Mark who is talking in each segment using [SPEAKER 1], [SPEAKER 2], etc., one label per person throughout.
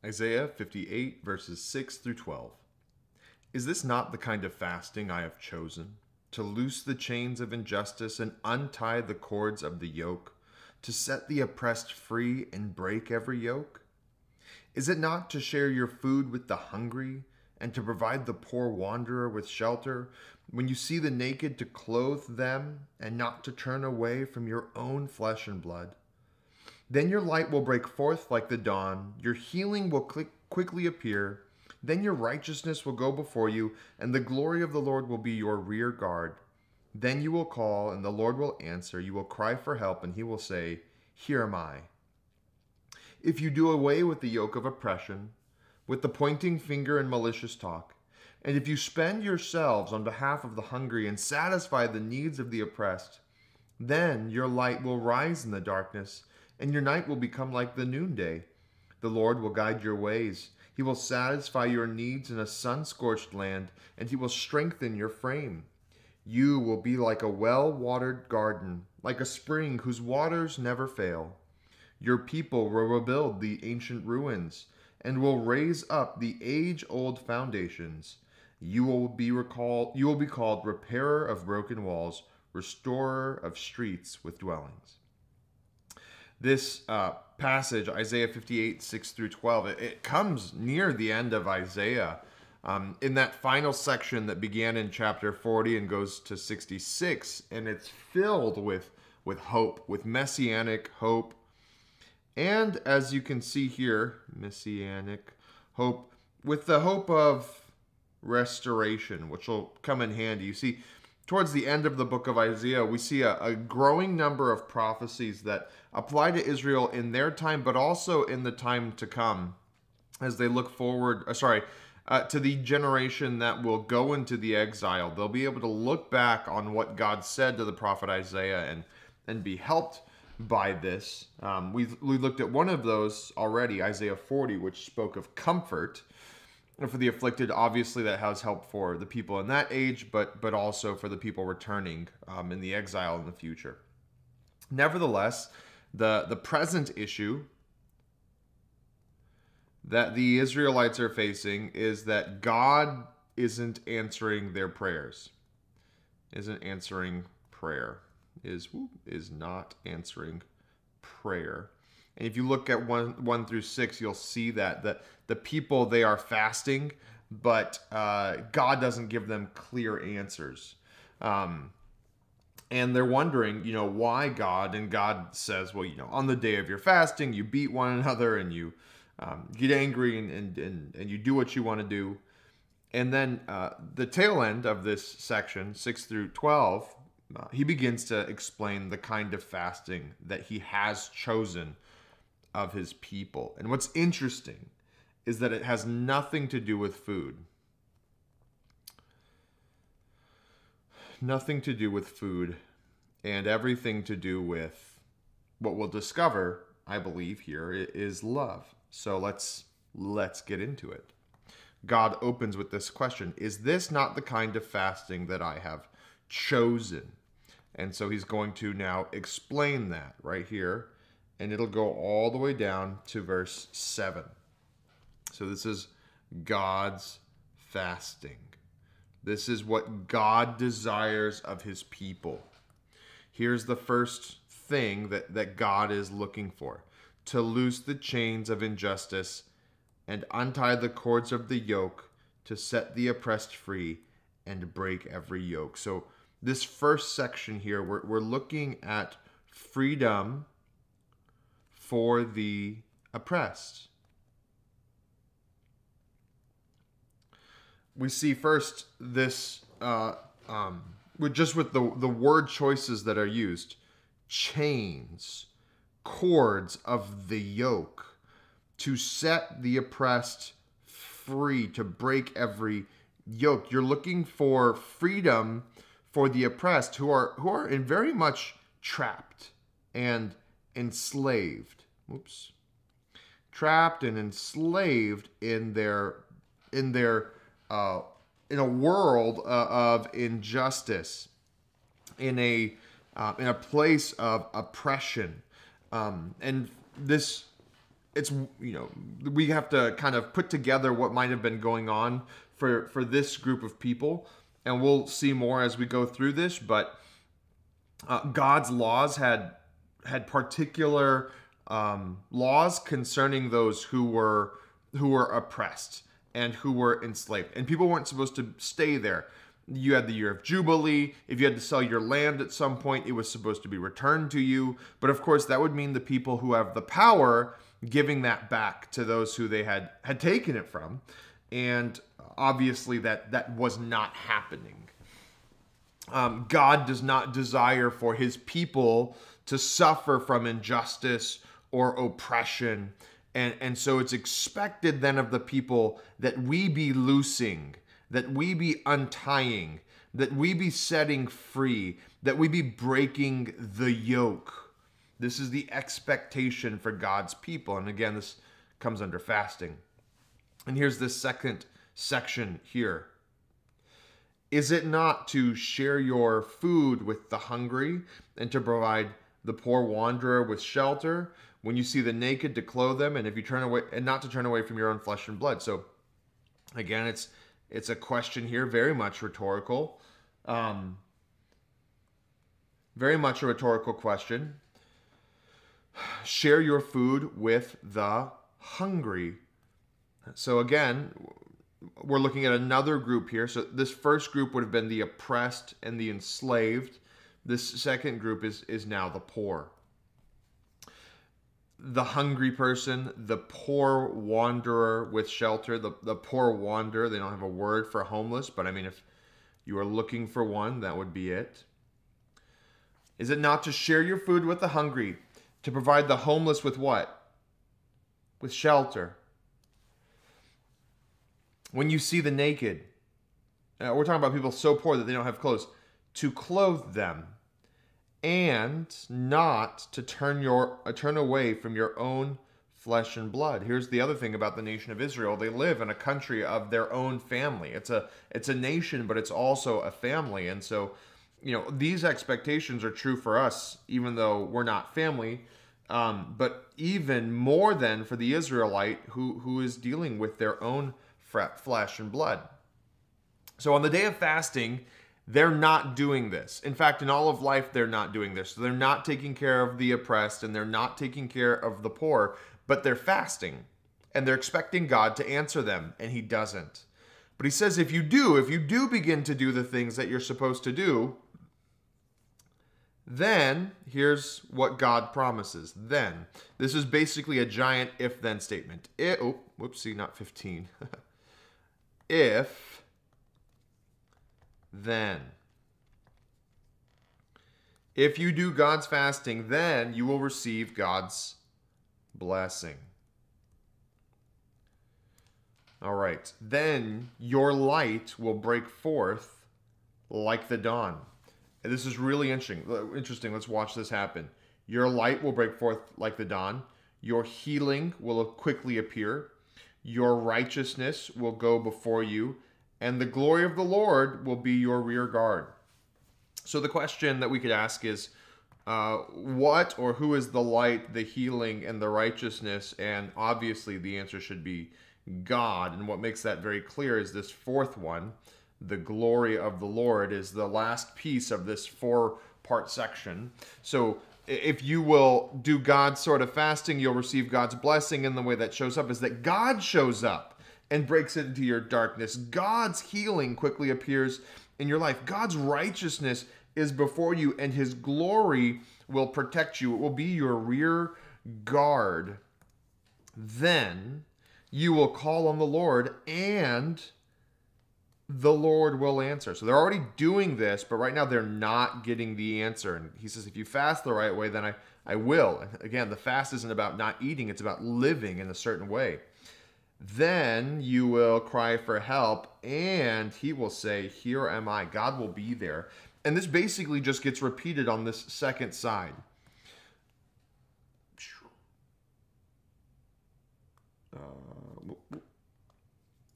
[SPEAKER 1] Isaiah 58, verses 6 through 12. Is this not the kind of fasting I have chosen? To loose the chains of injustice and untie the cords of the yoke, to set the oppressed free and break every yoke? Is it not to share your food with the hungry and to provide the poor wanderer with shelter? When you see the naked, to clothe them and not to turn away from your own flesh and blood? Then your light will break forth like the dawn, your healing will quickly appear. Then your righteousness will go before you, and the glory of the Lord will be your rear guard. Then you will call, and the Lord will answer. You will cry for help, and he will say, Here am I. If you do away with the yoke of oppression, with the pointing finger and malicious talk, and if you spend yourselves on behalf of the hungry and satisfy the needs of the oppressed, then your light will rise in the darkness, and your night will become like the noonday. The Lord will guide your ways. He will satisfy your needs in a sun-scorched land, and he will strengthen your frame. You will be like a well-watered garden, like a spring whose waters never fail. Your people will rebuild the ancient ruins and will raise up the age-old foundations. You will be called repairer of broken walls, restorer of streets with dwellings. This passage, Isaiah 58, 6 through 12, it comes near the end of Isaiah. In that final section that began in chapter 40 and goes to 66, and it's filled with hope, with messianic hope. And as you can see here, messianic hope, with the hope of restoration, which will come in handy. You see, towards the end of the book of Isaiah, we see a growing number of prophecies that apply to Israel in their time, but also in the time to come as they look forward, to the generation that will go into the exile. They'll be able to look back on what God said to the prophet Isaiah and be helped by this. We looked at one of those already, Isaiah 40, which spoke of comfort for the afflicted. Obviously, that has help for the people in that age, but also for the people returning in the exile in the future. Nevertheless, the present issue that the Israelites are facing is that God isn't answering their prayers. Isn't answering prayer. Is not answering prayer. And if you look at 1 through 6, you'll see that the people, they are fasting, but God doesn't give them clear answers. And they're wondering, why God? And God says, well, on the day of your fasting, you beat one another and you get angry and you do what you want to do. And then the tail end of this section, 6 through 12, he begins to explain the kind of fasting that he has chosen of his people. And what's interesting is that it has nothing to do with food. Nothing to do with food, and everything to do with what we'll discover, I believe, here is love. So let's get into it. God opens with this question: is this not the kind of fasting that I have chosen? And so he's going to now explain that right here, and it'll go all the way down to verse 7. So this is God's fasting. This is what God desires of his people. Here's the first thing that God is looking for: to loose the chains of injustice and untie the cords of the yoke, to set the oppressed free and break every yoke. So this first section here, we're looking at freedom for the oppressed. We see first this, with the word choices that are used: chains, cords of the yoke, to set the oppressed free, to break every yoke. You're looking for freedom for the oppressed who are in very much trapped and enslaved. Trapped and enslaved in a world of injustice, in a place of oppression, and this it's, we have to kind of put together what might have been going on for this group of people, and we'll see more as we go through this. But God's laws had particular laws concerning those who were oppressed and who were enslaved, and people weren't supposed to stay there. You had the year of Jubilee. If you had to sell your land at some point, it was supposed to be returned to you. But of course, that would mean the people who have the power giving that back to those who they had taken it from. And obviously that was not happening. God does not desire for his people to suffer from injustice or oppression. And so it's expected then of the people that we be loosing, that we be untying, that we be setting free, that we be breaking the yoke. This is the expectation for God's people. And again, this comes under fasting. And here's this second section here. Is it not to share your food with the hungry and to provide the poor wanderer with shelter? When you see the naked, to clothe them, and if you turn away, and not to turn away from your own flesh and blood. So again, it's a question here, very much rhetorical. Very much a rhetorical question. Share your food with the hungry. So again, we're looking at another group here. So this first group would have been the oppressed and the enslaved. This second group is now the poor. The hungry person, the poor wanderer with shelter, the poor wanderer. They don't have a word for homeless, but I mean, if you are looking for one, that would be it. Is it not to share your food with the hungry, to provide the homeless with what? With shelter. When you see the naked, we're talking about people so poor that they don't have clothes, to clothe them, and not to turn away from your own flesh and blood. Here's the other thing about the nation of Israel. They live in a country of their own family. It's a nation, but it's also a family. And so, these expectations are true for us, even though we're not family, but even more than for the Israelite who is dealing with their own flesh and blood. So on the day of fasting, they're not doing this. In fact, in all of life, they're not doing this. So they're not taking care of the oppressed and they're not taking care of the poor, but they're fasting and they're expecting God to answer them, and he doesn't. But he says, if you do begin to do the things that you're supposed to do, then here's what God promises. Then. This is basically a giant if-then statement. Whoopsie, not 15. If, then. If you do God's fasting, then you will receive God's blessing. All right. Then your light will break forth like the dawn. And this is really interesting. Let's watch this happen. Your light will break forth like the dawn. Your healing will quickly appear. Your righteousness will go before you, and the glory of the Lord will be your rear guard. So the question that we could ask is, what or who is the light, the healing, and the righteousness? And obviously the answer should be God. And what makes that very clear is this fourth one. The glory of the Lord is the last piece of this 4-part section. So if you will do God's sort of fasting, you'll receive God's blessing. And the way that shows up is that God shows up and breaks into your darkness. God's healing quickly appears in your life. God's righteousness is before you, and his glory will protect you. It will be your rear guard. Then you will call on the Lord, and the Lord will answer. So they're already doing this, but right now they're not getting the answer. And he says, if you fast the right way, then I will. And again, the fast isn't about not eating. It's about living in a certain way. Then you will cry for help, and he will say, here am I. God will be there. And this basically just gets repeated on this second side.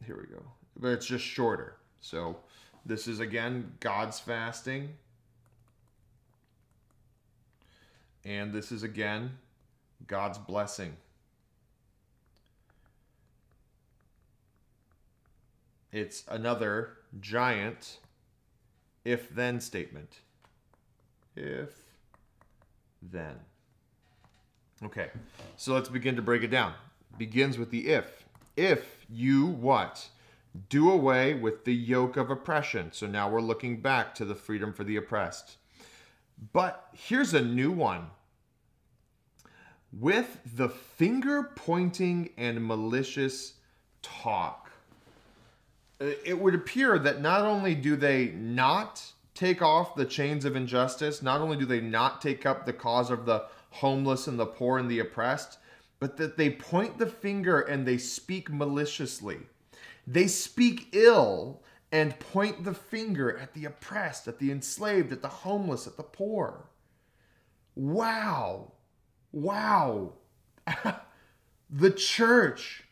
[SPEAKER 1] Here we go. But it's just shorter. So this is, again, God's fasting. And this is, again, God's blessing. It's another giant if-then statement. If, then. Okay, so let's begin to break it down. Begins with the if. If you what? Do away with the yoke of oppression. So now we're looking back to the freedom for the oppressed. But here's a new one. With the finger pointing and malicious talk. It would appear that not only do they not take off the chains of injustice, not only do they not take up the cause of the homeless and the poor and the oppressed, but that they point the finger and they speak maliciously. They speak ill and point the finger at the oppressed, at the enslaved, at the homeless, at the poor. Wow. Wow. The church,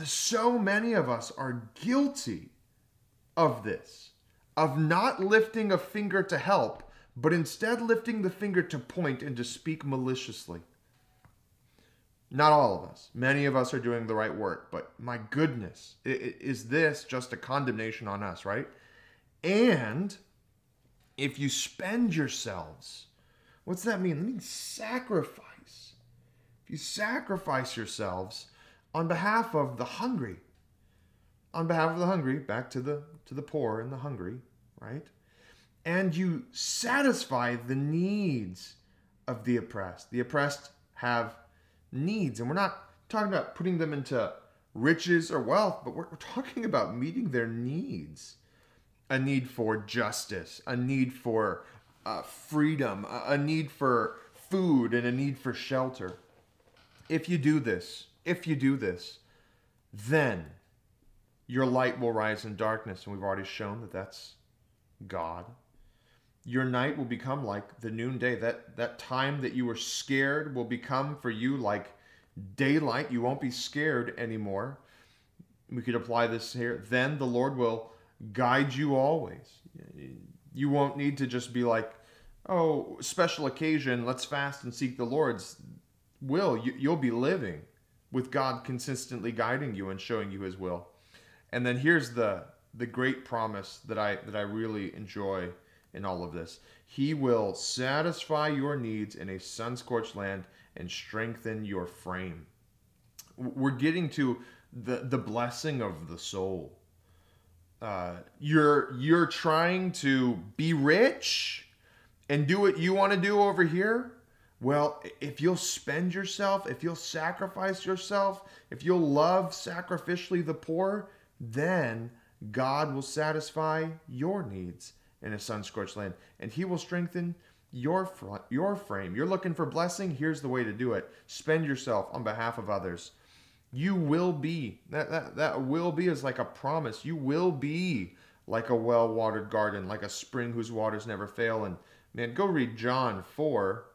[SPEAKER 1] so many of us are guilty of this, of not lifting a finger to help, but instead lifting the finger to point and to speak maliciously. Not all of us. Many of us are doing the right work, but my goodness, is this just a condemnation on us, right? And if you spend yourselves, what's that mean? That means sacrifice. If you sacrifice yourselves on behalf of the hungry, back to the poor and the hungry, right? And you satisfy the needs of the oppressed. The oppressed have needs, and we're not talking about putting them into riches or wealth, but we're talking about meeting their needs. A need for justice, a need for freedom, a need for food, and a need for shelter. If you do this, then your light will rise in darkness, and we've already shown that that's God. Your night will become like the noonday. That time that you were scared will become for you like daylight. You won't be scared anymore. We could apply this here. Then the Lord will guide you always. You won't need to just be like, oh, special occasion, let's fast and seek the Lord's will. You'll be living with God consistently guiding you and showing you his will. And then here's the great promise that I really enjoy in all of this. He will satisfy your needs in a sun-scorched land and strengthen your frame. We're getting to the blessing of the soul. You're trying to be rich and do what you want to do over here. Well, if you'll spend yourself, if you'll sacrifice yourself, if you'll love sacrificially the poor, then God will satisfy your needs in a sun-scorched land, and he will strengthen your frame. You're looking for blessing? Here's the way to do it. Spend yourself on behalf of others. You will be, that will be is like a promise. You will be like a well-watered garden, like a spring whose waters never fail. And man, go read John 4,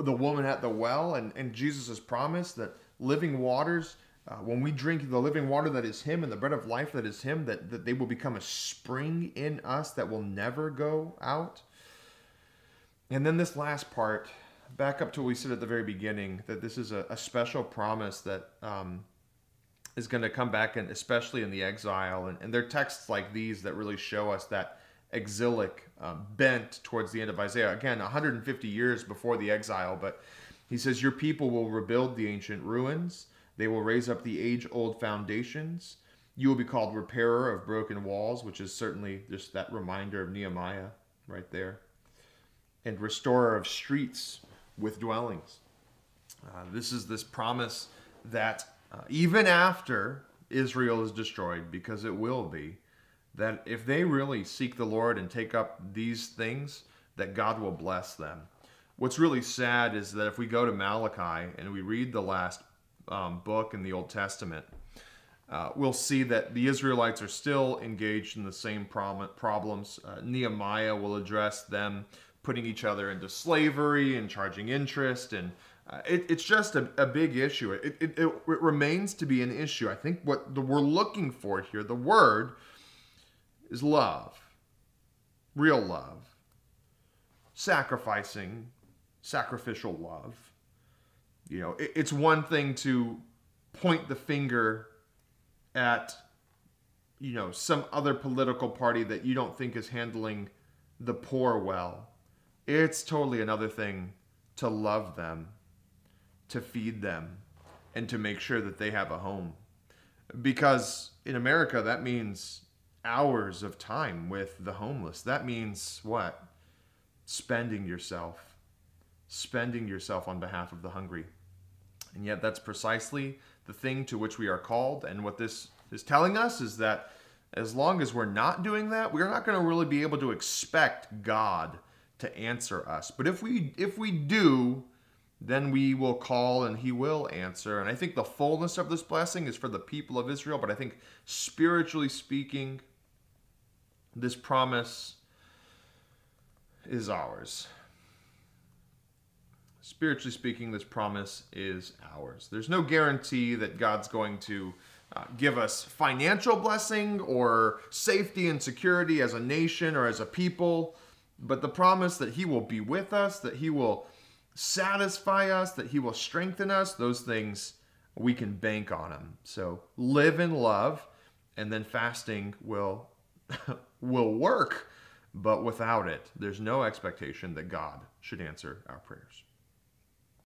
[SPEAKER 1] the woman at the well, and Jesus' promise that living waters, when we drink the living water that is him and the bread of life that is him, that they will become a spring in us that will never go out. And then this last part, back up to what we said at the very beginning, that this is a special promise that is going to come back, and especially in the exile. And there are texts like these that really show us that exilic bent towards the end of Isaiah. Again, 150 years before the exile, but he says, your people will rebuild the ancient ruins. They will raise up the age-old foundations. You will be called repairer of broken walls, which is certainly just that reminder of Nehemiah right there. And restorer of streets with dwellings. This is this promise that even after Israel is destroyed, because it will be, that if they really seek the Lord and take up these things, that God will bless them. What's really sad is that if we go to Malachi and we read the last book in the Old Testament, we'll see that the Israelites are still engaged in the same problems. Nehemiah will address them putting each other into slavery and charging interest, and it's just a big issue. It remains to be an issue. I think what we're looking for here, the word, is love, real love, sacrificial love. You know, it's one thing to point the finger at, some other political party that you don't think is handling the poor well. It's totally another thing to love them, to feed them, and to make sure that they have a home. Because in America, that means hours of time with the homeless. That means what? Spending yourself on behalf of the hungry. And yet that's precisely the thing to which we are called. And what this is telling us is that as long as we're not doing that, we're not going to really be able to expect God to answer us. But if we do, then we will call and he will answer. And I think the fullness of this blessing is for the people of Israel. But I think spiritually speaking, this promise is ours. Spiritually speaking, this promise is ours. There's no guarantee that God's going to give us financial blessing or safety and security as a nation or as a people. But the promise that he will be with us, that he will satisfy us, that he will strengthen us, those things we can bank on him. So live in love, and then fasting will work, but without it, there's no expectation that God should answer our prayers.